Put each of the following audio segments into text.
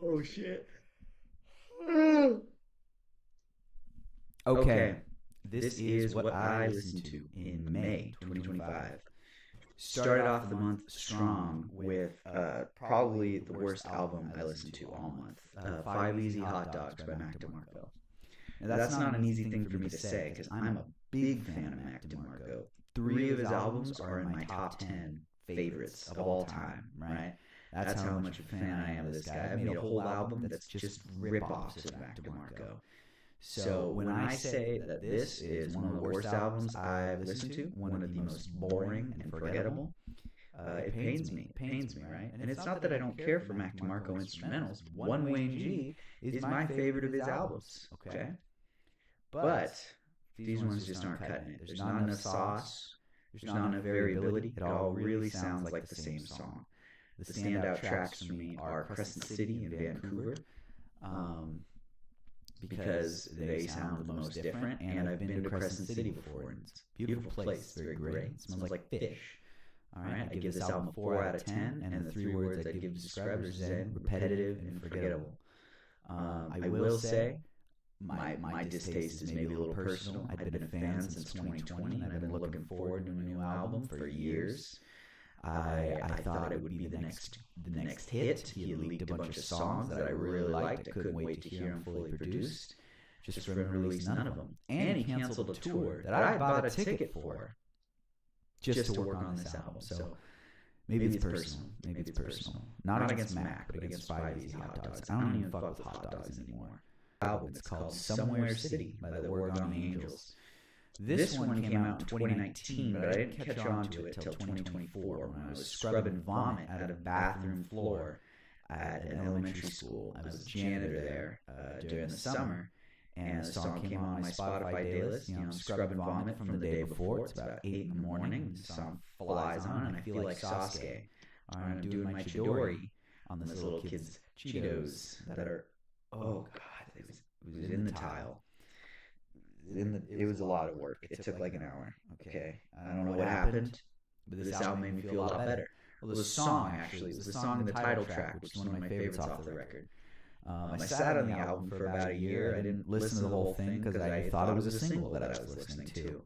Oh shit. Okay, Okay, this is what I listened to in May 2025. Started off the month strong with probably the worst album I listened to all month. Five Easy Hot Dogs by Mac DeMarco. Now, that's not an easy thing for me to say because I'm a big fan of Mac DeMarco. Three of his albums are in my top 10 favorites of all time, right? That's how much of a fan I am of this guy. I've made a whole album that's just rip-offs of Mac DeMarco. So when I say that this is one of the worst albums I've listened to, one of the most boring and forgettable, it pains me. It pains me, right? And it's not that I don't care for Mac DeMarco instrumentals. One Wayne G is my favorite of his albums, okay? But these ones just aren't cutting it. There's not enough sauce. There's not enough variability. It all really sounds like the same song. The standout tracks for me are Crescent City and Vancouver. Because they sound the most different, and I've been to Crescent City before, and it's a beautiful place, very gray. It smells like fish. All right, I give this album a 4 out of 10, and the three words I'd give to describe it are zen, repetitive, and forgettable. I will say my distaste is maybe a little personal. I've been a fan since 2020, and I've been looking forward to a new album for years. I thought it would be the next hit. He had leaked a bunch of songs that I really liked. I couldn't wait to hear them fully produced. Just for him to release none of them. And he canceled a tour that I bought a ticket for just to work on this album. So maybe it's personal. Maybe it's personal. Not against Mac, but against Five Easy Hot Dogs. I don't even fuck with hot dogs anymore. Album. It's called Somewhere City by the Oregon Angels. This one came out in 2019, but I didn't catch on to it till 2024 when I was scrubbing vomit out of a bathroom floor at an elementary school. I was a janitor there during the summer, and the song came on my Spotify daylist. I'm scrubbing vomit from the day before. It's about 8 in the morning. The song flies on, and I feel like Sasuke. I'm doing my Chidori on this little kid's Cheetos that are, oh God, it was in the tile. It was a lot of work. It took like an hour. Okay, I don't know what happened, but this album made me feel a lot better. Well, the song actually was the song in the title track, which is one of my favorites off the record. I sat on the album for about a year. I didn't listen to the whole thing because I thought it was a single that I was listening to,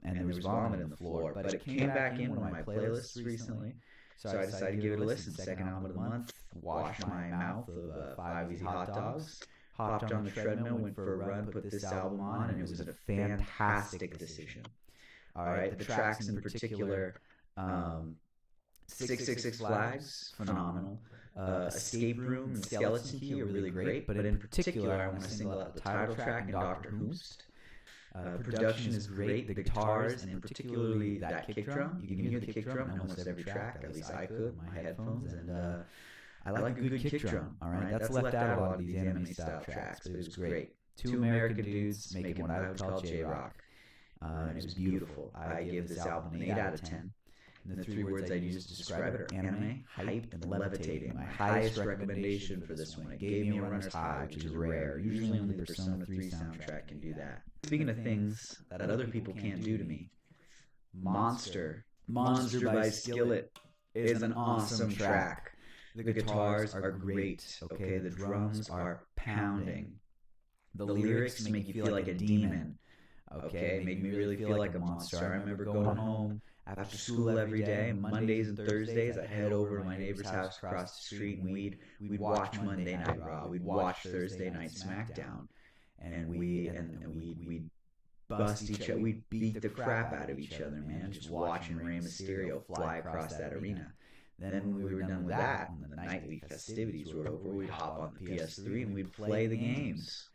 and there was vomit in the floor. But it came back in one of my playlists recently, so I decided to give it a listen. Second album of the month. Washed my mouth of Five Easy Hot Dogs. Hopped on the treadmill, went for a run, put this album on, and it was a fantastic decision. All right, the tracks in particular, 666 Flags, phenomenal. Escape Room and Skeleton Key are really great, but in particular, I want to single out the title track and Dr. Who's. Production is great, the guitars, and particularly that kick drum. You can hear the kick drum in almost every track, at least I could, my headphones, and I like a good kick drum, all right? That's left out a lot of these anime-style tracks, but it was great. Two American dudes making what I would call J-rock, and it was beautiful. I give this album an 8 out of 10, and the three words I use to describe it are anime, hype, and levitating. My highest recommendation for this one. It gave me a runner's high, which is rare. Usually only the Persona 3 soundtrack can do that. Speaking of things that other people can't do to me, Monster by Skillet is an awesome track. The guitars are great, okay? The drums are pounding. The lyrics make you feel like a demon, okay? Make me really feel like a monster. I remember going home after school every day, Mondays and Thursdays. I'd head over to my neighbor's house across the street, and we'd watch Monday Night Raw. We'd watch Thursday Night SmackDown, and we'd bust each other. We'd beat the crap out of each other, man, just watching Rey Mysterio fly across that arena. Then when we were done with that, when the nightly festivities were over, we'd hop on the PS3 and we'd play the games.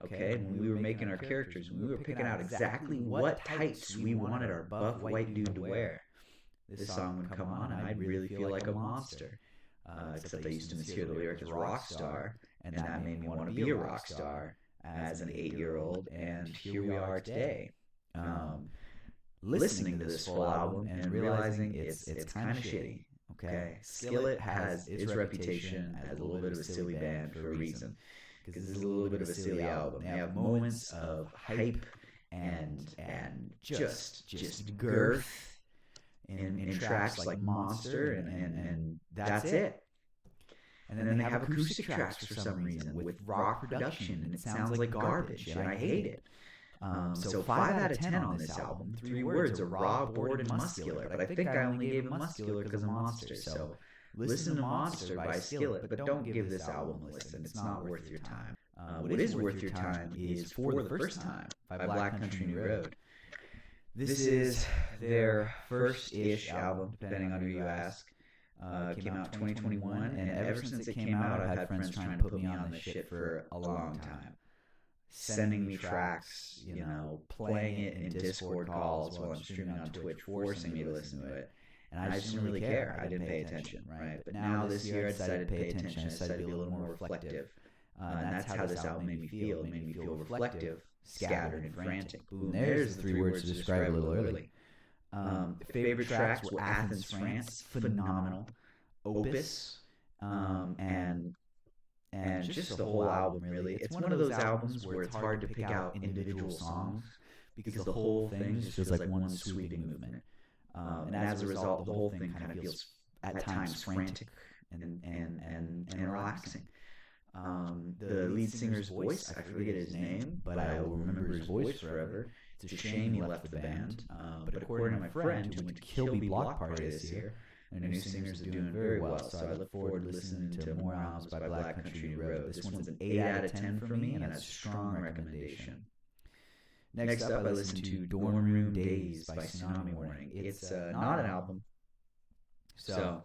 Okay, and when we were making our characters, we were picking out exactly what tights we wanted our buff white dude to wear. This song would come on and I'd really feel like a monster. Except I used to mishear the lyric as rock star, and that made me want to be a rock star as an 8-year-old, and here we are today. Listening to this full album and realizing it's kind of shitty. Okay, Skillet has its reputation as a little bit of a silly band for a reason, because it's a little bit of a silly album. They have moments of hype and just girth in tracks like Monster, and that's it. And then they have acoustic tracks for some reason with rock production, and it sounds like garbage, and I hate it. So 5 out of 10 on this album. 3 words are raw, bored, and muscular. But I think I only gave it muscular because of Monster. So listen to Monster by Skillet, but don't give this album a listen. It's not worth your time. What is worth your time is For the First Time by Black Country New Road. This is their first-ish album, depending on who you ask. Came out in 2021, and ever since it came out, I've had friends trying to put me on this shit for a long time. Sending me tracks, playing it in Discord calls while I'm streaming on Twitch, forcing me to listen to it. And I just didn't really care. I didn't pay attention, right? But now this year I decided to pay attention. I decided to be a little more reflective. And that's how this album made me feel. It made me feel reflective, scattered, and frantic. Boom, there's the 3 words to describe it a little early. Favorite tracks were Athens, France, phenomenal. Opus, and just the whole album, really. It's one of those albums where it's hard to pick out individual songs because the whole thing just feels like one sweeping movement. And as a result, the whole thing kind of feels at times frantic and relaxing. The lead singer's voice, I forget his name, but I will remember his voice forever. It's a shame he left the band, but according to my friend who went to Kill Me Block Party this year, their new singers are doing very well, so I look forward to listening to more albums by Black Country New Road. This one's an 8 out of 10 for me, and a strong recommendation. Next up, I listened to Dorm Room Days by Tsunami Warning. It's not an album, so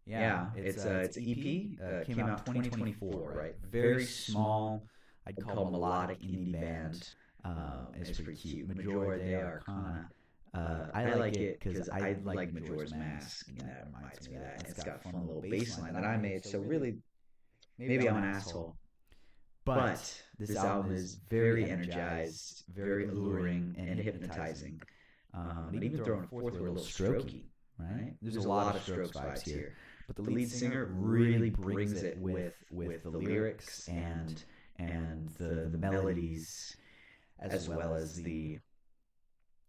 yeah, it's an EP. Came out 2024, right? Very small. I'd call melodic indie band. It's pretty cute. Major de Arcana. I like it because I like Majora's Mask, and that reminds me of that. And it's got a fun little bass line that I made. So really, maybe I'm an asshole, but this album is very energized, very alluring, and hypnotizing. And even throwing a fourth word, a little strokey, right? There's a lot of Strokes vibes here. But the lead singer really brings it with the lyrics and the melodies, as well as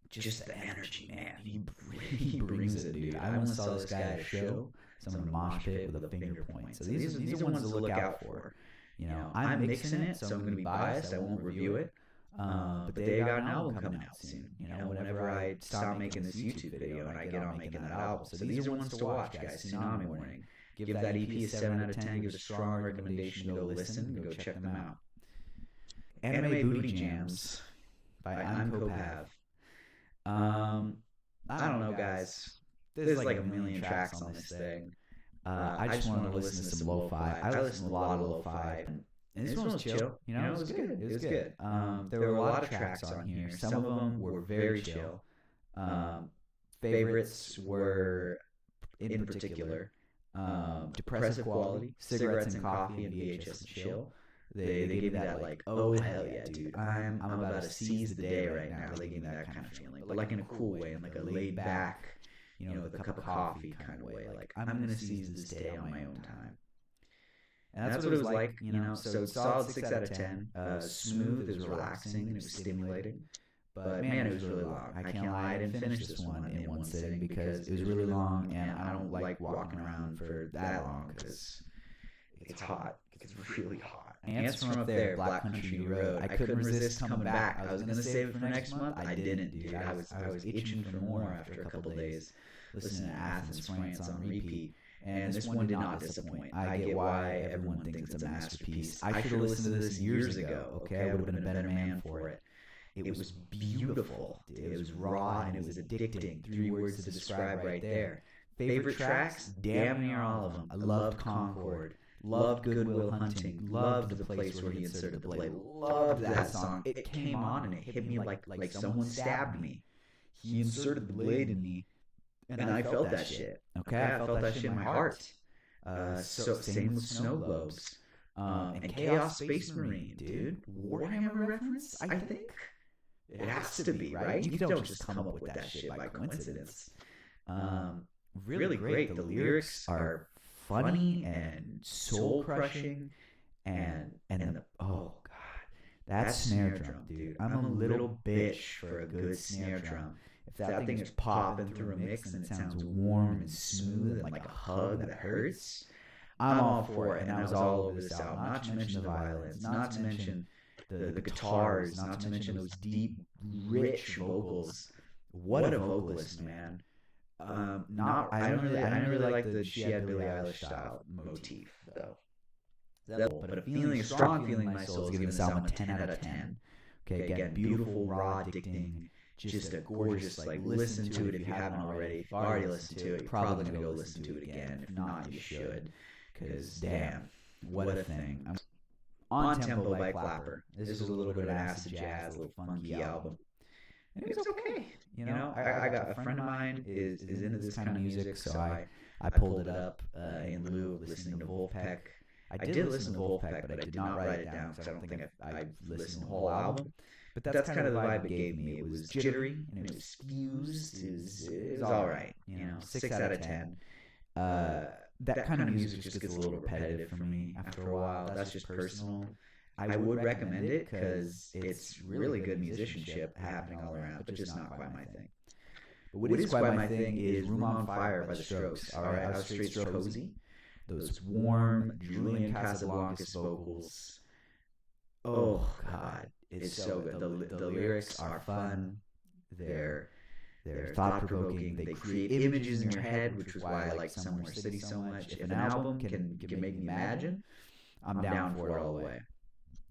just the energy, man. He brings it, dude. I once saw this guy at a show, someone mosh pit with a finger point. So these are ones to look out for. I'm mixing it, so I'm going to be biased. I won't review it. But they got an album coming out soon. Whenever I stop making this YouTube video and I get on making that album. So these are ones to watch, guys. Tsunami Warning. Give that EP a 7 out of 10. Give it a strong recommendation to go listen and go check them out. Anime Booty Jams by I'm Copav. I don't know, guys. There's like a million tracks on this thing. I just wanted to listen to some lo-fi. I listened to a lot of lo-fi. And this one was chill. It was good. It was good. There were a lot of tracks on here. Some of them were very chill. Favorites were, in particular, Depressive Quality, Cigarettes and Coffee, and VHS and Chill. They gave me that like, oh hell yeah, dude, I'm about to seize the day right now. They gave me that kind of feeling, but like in a cool way, in like a laid back, with a cup of coffee kind of way. Like I'm gonna seize this day on my own time. And that's what it was like, So solid 6 out of 10. Smooth, it was relaxing, and it was stimulating. But man, it was really long. I can't lie, I didn't finish this one in one sitting because it was really long, and I don't like walking around for that long because it's hot. It's really hot. Ants from Up There, Black Country New Road. I couldn't resist coming back. I was gonna save it for next month. I didn't, dude. I was itching for more after a couple days. Listening to Athens, France on repeat. And this one did not disappoint. I get why everyone thinks it's a masterpiece. I should have listened to this years ago, okay? I would have been a better man for it. It was beautiful. It was raw and it was addicting. 3 words to describe right there. Favorite tracks? Damn near all of them. I loved Concord. Loved Good Will Hunting. Loved the place where he inserted the blade. Loved that song. It came on and it hit me like someone stabbed me. He inserted the blade in me. And I felt that shit. Okay, I felt that shit in my heart. So same with Snow Globes. And Chaos Space Marine, dude. Warhammer reference, I think? It has to be, right? You don't just come up with that shit by coincidence. Really great. The lyrics are funny and soul-crushing. And oh, God. That snare drum, dude. I'm a little bitch for a good snare drum. If that thing is popping through a mix and it sounds warm and smooth and like a hug that hurts, I'm all for it, and that was all over this album. Not to mention the violins, not to mention the guitars, not to mention those deep, rich vocals. What a vocalist, man! I don't really like the she had Billie Eilish style motif though. But a feeling, a strong feeling in my soul is giving this album a 10 out of 10. Okay, again, beautiful, raw, addicting, just a gorgeous, like, listen to it if you haven't already. If you've already listened to it, you're probably going to go listen to it again. If not, you should, because damn, what a thing. On Tempo by Clapper. This is a little bit of acid jazz, a little funky album. And it was okay. You know, I got a friend of mine is into this kind of music, so I pulled it up in lieu of listening to Wolfpack. I did listen to Wolfpack, but I did not write it down because I don't think I listened to the whole album. But that's kind of the vibe it gave me. It was jittery and it was fused. It was all right. You know, 6 out of 10. That kind of music just gets a little repetitive for me after a while. That's just personal. I would recommend it because it's really good musicianship happening all around, but just not quite my thing. But what is quite my thing is Room on Fire by the Strokes. All right, I was straight Strokesy. Those warm Julian Casablancas vocals. Oh God, it's so good. The lyrics are fun. They're thought-provoking. They create images in your head, which is why I like Somewhere City so much. If an album can make me imagine, I'm down for it all the way.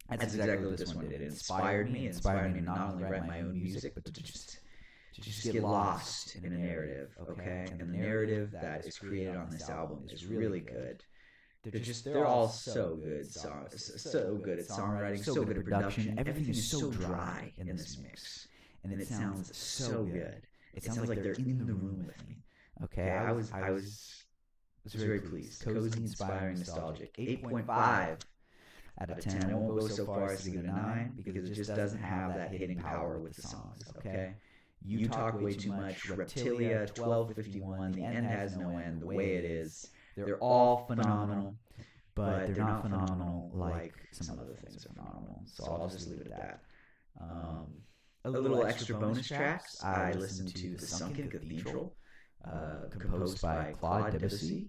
That's exactly what this one did. It inspired me. It inspired me to not only write my own music, but to just get lost in a narrative, okay? And the narrative that is created on this album is really good. They're all so good songs, so good at songwriting, so good at production. Everything is so dry in this mix, and it sounds so good. It sounds like they're in the room with me. Okay, I was very pleased. Cozy, inspiring, nostalgic. 8.5 out of 10. I won't go so far as to give it a 9 because it just doesn't have that hitting power with the songs. Okay. You Talk Way Too Much, Reptilia, 1251, The End Has No End, The Way It Is. They're all phenomenal, but they're not phenomenal like some other things are phenomenal. So I'll just leave it at that. A little extra bonus tracks. I listened to The Sunken Cathedral, composed by Claude Debussy.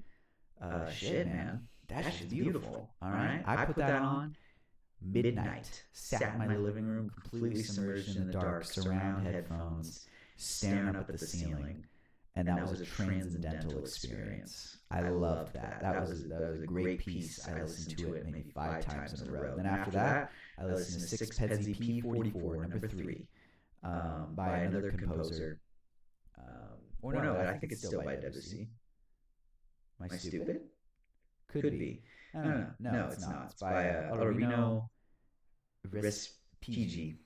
Shit, man. That shit's beautiful. All right? I put that on midnight, sat in my living room, completely submerged in the dark, surround headphones, staring up at the ceiling, and that was a transcendental experience. I loved that. That was a great piece. I listened to it maybe 5 times in a row. Then after that, I listened to Six Peds EP 44, number 3, by another composer. Or no, I think it's still by Debussy. Am I stupid? Could be. No, it's not. It's by Aurelio Respighi.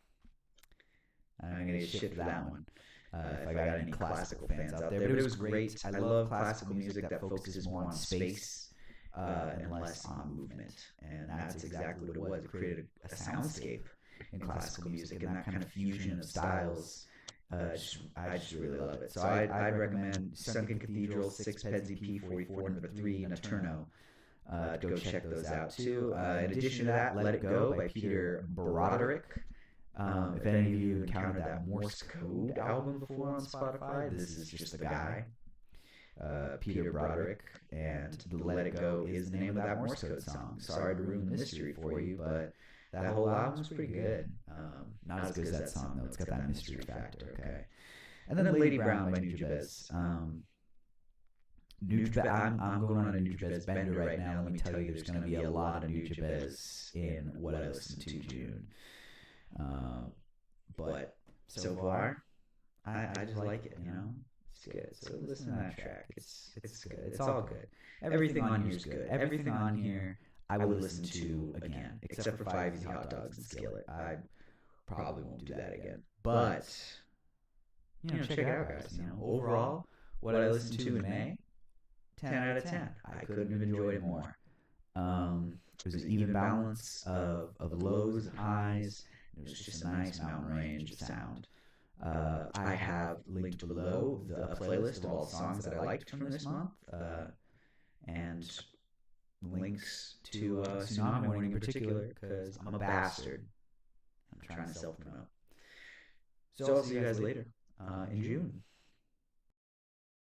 I'm going to get shit for that one. If I got any classical fans out there. But it was great. I love classical music that focuses more on space and less on movement. And that's exactly what it was. It created a soundscape in classical music, and that kind of fusion of styles. I just really love it. So I'd recommend Sunken Cathedral, Six Peds EP 44, number 3, and Eterno. Go check those out too. In addition to that, Let It Go by Peter Broderick. If any of you encountered that Morse Code album before on Spotify, this is just the guy, Peter Broderick, and the Let It Go is the name of that Morse Code song. Sorry to ruin the mystery for you, but that whole album's pretty good. Not as good as that song, though. It's got that mystery factor, okay? And then Lady Brown by Nujabes. I'm going on a Nujabes bender right now. Let me tell you, there's going to be a lot of Nujabes in what I listened to June. But so far, I just like it, you know? It's good. So listen to that track. It's good. It's all good. Everything on here is good. Everything on here I would listen to again, except for 5 Easy Hot Dogs and Skillet. I probably won't do that again. But, check it out, guys. Overall, what I listened to in May, 10 out of 10. I couldn't have enjoyed it more. It was an even balance of lows and highs. It was just a nice mountain range of sound. I have linked below a playlist of all the songs that I liked from this month, and links to Tsunami Morning in particular, because I'm a bastard. I'm trying to self-promote. So I'll see you guys later in June.